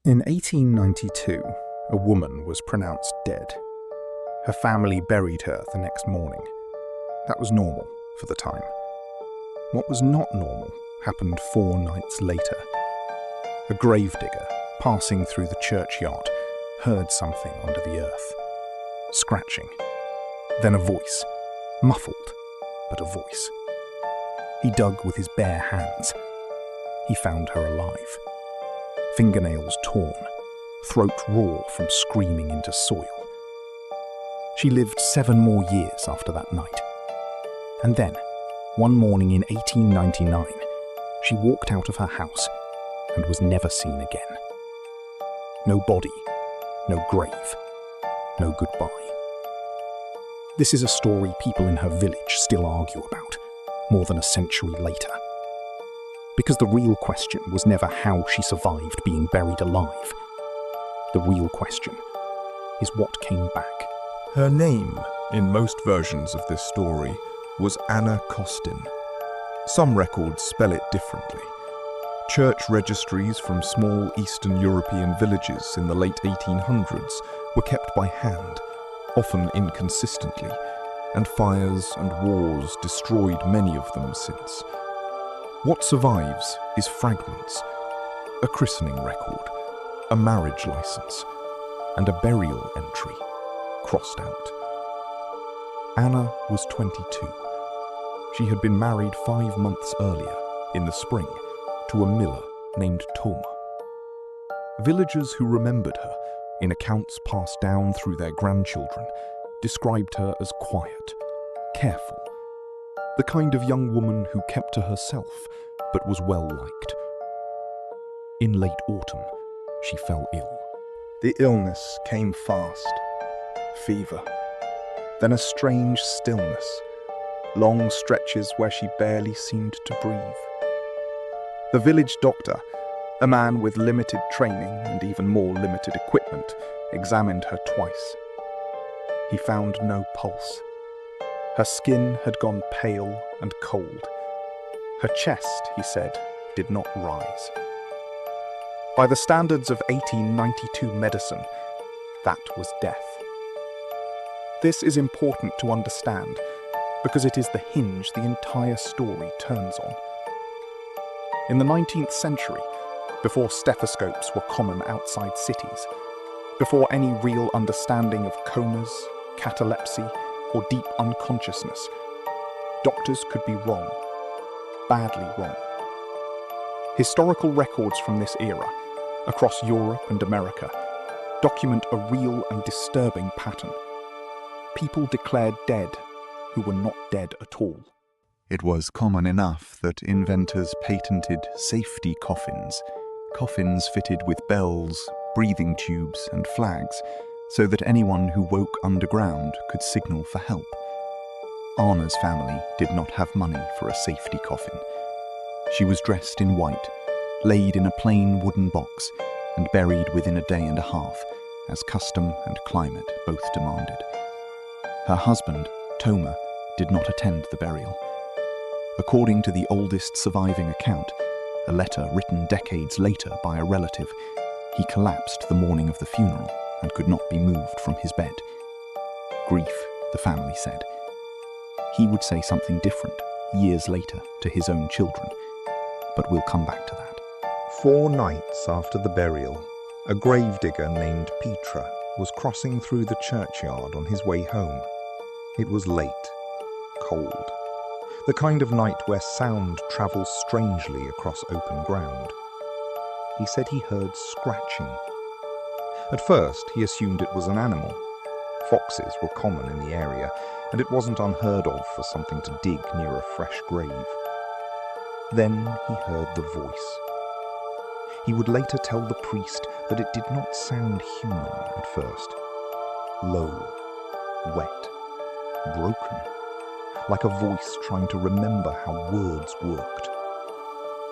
In 1892, a woman was pronounced dead. Her family buried her the next morning. That was normal for the time. What was not normal happened 4 nights later. A gravedigger, passing through the churchyard, heard something under the earth. Scratching. Then a voice. Muffled, but a voice. He dug with his bare hands. He found her alive. Fingernails torn, throat raw from screaming into soil. She lived 7 more years after that night. And then, one morning in 1899, she walked out of her house and was never seen again. No body, no grave, no goodbye. This is a story people in her village still argue about, more than a century later. Because the real question was never how she survived being buried alive. The real question is what came back. Her name, in most versions of this story, was Ana Costin. Some records spell it differently. Church registries from small Eastern European villages in the late 1800s were kept by hand, often inconsistently, and fires and wars destroyed many of them since. What survives is fragments, a christening record, a marriage license, and a burial entry crossed out. Anna was 22. She had been married 5 months earlier, in the spring, to a miller named Toma. Villagers who remembered her, in accounts passed down through their grandchildren, described her as quiet, careful, the kind of young woman who kept to herself but was well liked. In late autumn, she fell ill. The illness came fast. Fever. Then a strange stillness. Long stretches where she barely seemed to breathe. The village doctor, a man with limited training and even more limited equipment, examined her twice. He found no pulse. Her skin had gone pale and cold. Her chest, he said, did not rise. By the standards of 1892 medicine, that was death. This is important to understand because it is the hinge the entire story turns on. In the 19th century, before stethoscopes were common outside cities, before any real understanding of comas, catalepsy, or deep unconsciousness, doctors could be wrong, badly wrong. Historical records from this era, across Europe and America, document a real and disturbing pattern. People declared dead who were not dead at all. It was common enough that inventors patented safety coffins, coffins fitted with bells, breathing tubes, and flags, so that anyone who woke underground could signal for help. Anna's family did not have money for a safety coffin. She was dressed in white, laid in a plain wooden box, and buried within a day and a half, as custom and climate both demanded. Her husband, Toma, did not attend the burial. According to the oldest surviving account, a letter written decades later by a relative, he collapsed the morning of the funeral and could not be moved from his bed. Grief, the family said. He would say something different years later to his own children, but we'll come back to that. 4 nights after the burial, a gravedigger named Petra was crossing through the churchyard on his way home. It was late, cold, the kind of night where sound travels strangely across open ground. He said he heard scratching. At first, he assumed it was an animal. Foxes were common in the area, and it wasn't unheard of for something to dig near a fresh grave. Then he heard the voice. He would later tell the priest that it did not sound human at first. Low, wet, broken, like a voice trying to remember how words worked.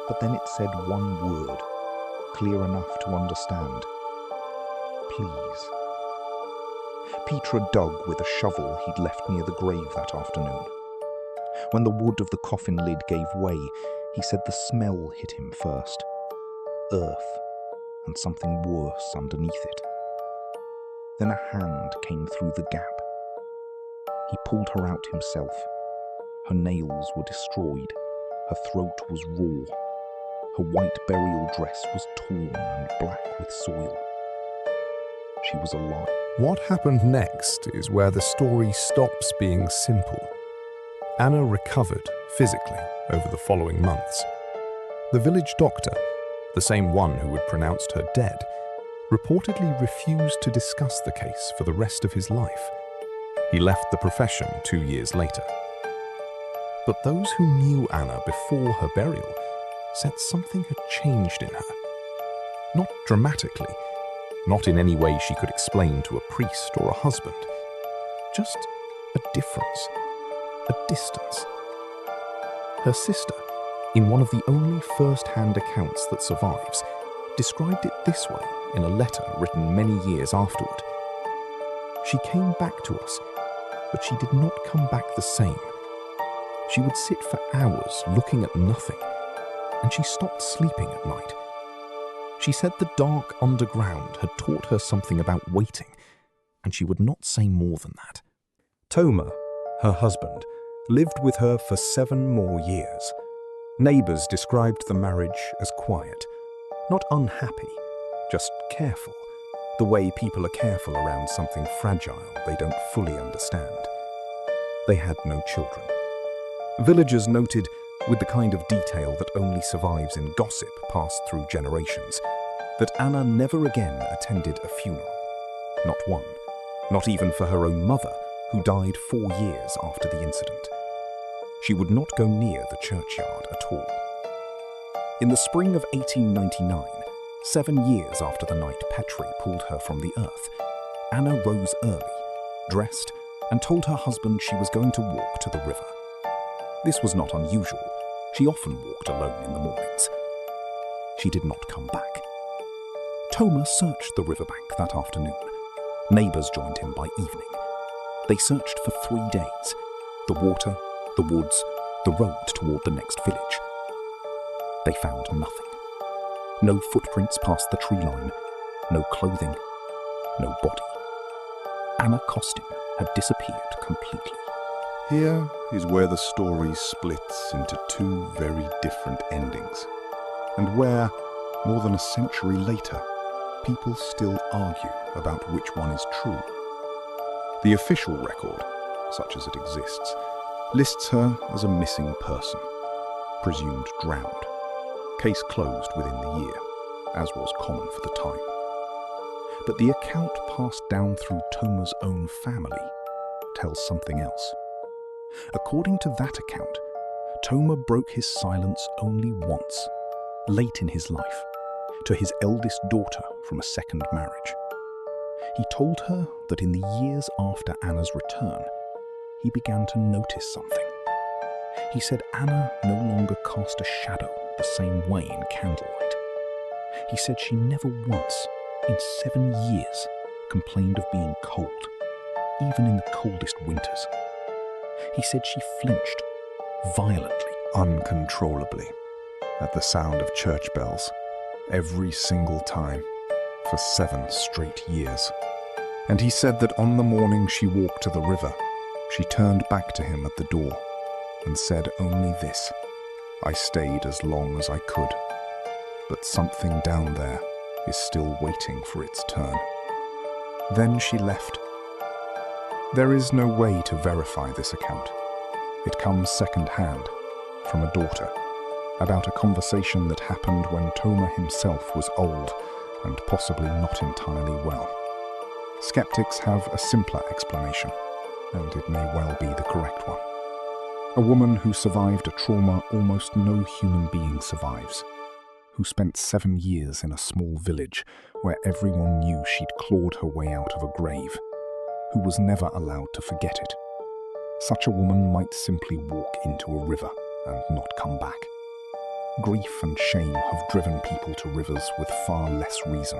But then it said one word, clear enough to understand. Please. Petra dug with a shovel he'd left near the grave that afternoon. When the wood of the coffin lid gave way, he said the smell hit him first. Earth and something worse underneath it. Then a hand came through the gap. He pulled her out himself. Her nails were destroyed. Her throat was raw. Her white burial dress was torn and black with soil. She was alive. What happened next is where the story stops being simple. Anna recovered physically over the following months. The village doctor, the same one who had pronounced her dead, reportedly refused to discuss the case for the rest of his life. He left the profession 2 years later. But those who knew Anna before her burial said something had changed in her. Not dramatically, not in any way she could explain to a priest or a husband. Just a difference, a distance. Her sister, in one of the only first-hand accounts that survives, described it this way in a letter written many years afterward. She came back to us, but she did not come back the same. She would sit for hours looking at nothing, and she stopped sleeping at night. She said the dark underground had taught her something about waiting, and she would not say more than that. Toma, her husband, lived with her for 7 more years. Neighbors described the marriage as quiet, not unhappy, just careful, the way people are careful around something fragile they don't fully understand. They had no children. Villagers noted, with the kind of detail that only survives in gossip passed through generations, that Anna never again attended a funeral. Not one, not even for her own mother, who died 4 years after the incident. She would not go near the churchyard at all. In the spring of 1899, 7 years after the night Petri pulled her from the earth, Anna rose early, dressed, and told her husband she was going to walk to the river. This was not unusual. She often walked alone in the mornings. She did not come back. Toma searched the riverbank that afternoon. Neighbors joined him by evening. They searched for 3 days. The water, the woods, the road toward the next village. They found nothing. No footprints past the tree line, no clothing, no body. Ana Costin had disappeared completely. Here is where the story splits into 2 very different endings, and where, more than a century later, people still argue about which one is true. The official record, such as it exists, lists her as a missing person, presumed drowned. Case closed within the year, as was common for the time. But the account passed down through Toma's own family tells something else. According to that account, Toma broke his silence only once, late in his life, to his eldest daughter from a second marriage. He told her that in the years after Anna's return, he began to notice something. He said Anna no longer cast a shadow the same way in candlelight. He said she never once, in 7 years, complained of being cold, even in the coldest winters. He said she flinched, violently, Uncontrollably, at the sound of church bells, every single time, for 7 straight years. And he said that on the morning she walked to the river, she turned back to him at the door and said only this: "I stayed as long as I could, but something down there is still waiting for its turn." Then she left. There is no way to verify this account. It comes second-hand, from a daughter, about a conversation that happened when Toma himself was old and possibly not entirely well. Skeptics have a simpler explanation, and it may well be the correct one. A woman who survived a trauma almost no human being survives, who spent 7 years in a small village where everyone knew she'd clawed her way out of a grave, who was never allowed to forget it. Such a woman might simply walk into a river and not come back. Grief and shame have driven people to rivers with far less reason.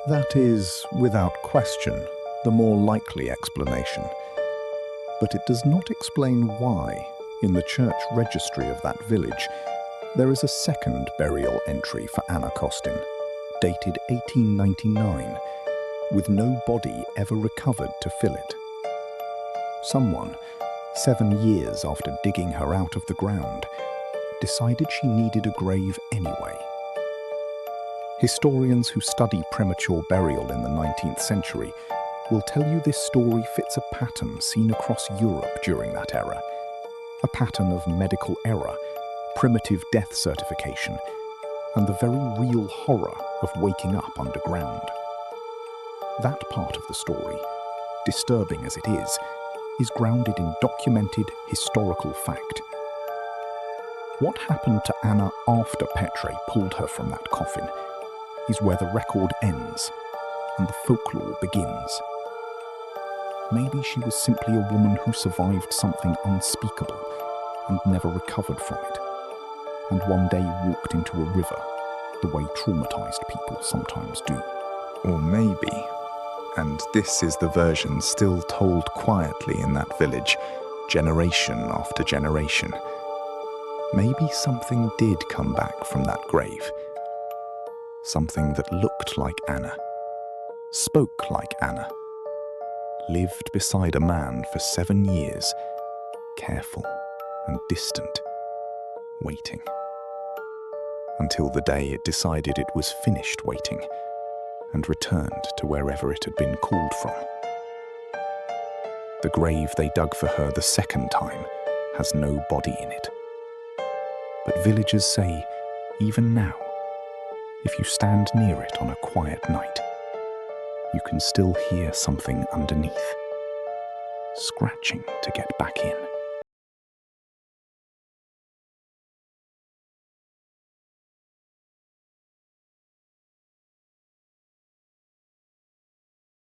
That is, without question, the more likely explanation. But it does not explain why, in the church registry of that village, there is a second burial entry for Ana Costin, dated 1899, with no body ever recovered to fill it. Someone, 7 years after digging her out of the ground, decided she needed a grave anyway. Historians who study premature burial in the 19th century will tell you this story fits a pattern seen across Europe during that era. A pattern of medical error, primitive death certification, and the very real horror of waking up underground. That part of the story, disturbing as it is grounded in documented historical fact. What happened to Anna after Petre pulled her from that coffin is where the record ends and the folklore begins. Maybe she was simply a woman who survived something unspeakable and never recovered from it, and one day walked into a river, the way traumatized people sometimes do. Or maybe, and this is the version still told quietly in that village, generation after generation, maybe something did come back from that grave. Something that looked like Anna, spoke like Anna, lived beside a man for 7 years, careful and distant, waiting. Until the day it decided it was finished waiting and returned to wherever it had been called from. The grave they dug for her the second time has no body in it. But villagers say, even now, if you stand near it on a quiet night, you can still hear something underneath, scratching to get back in.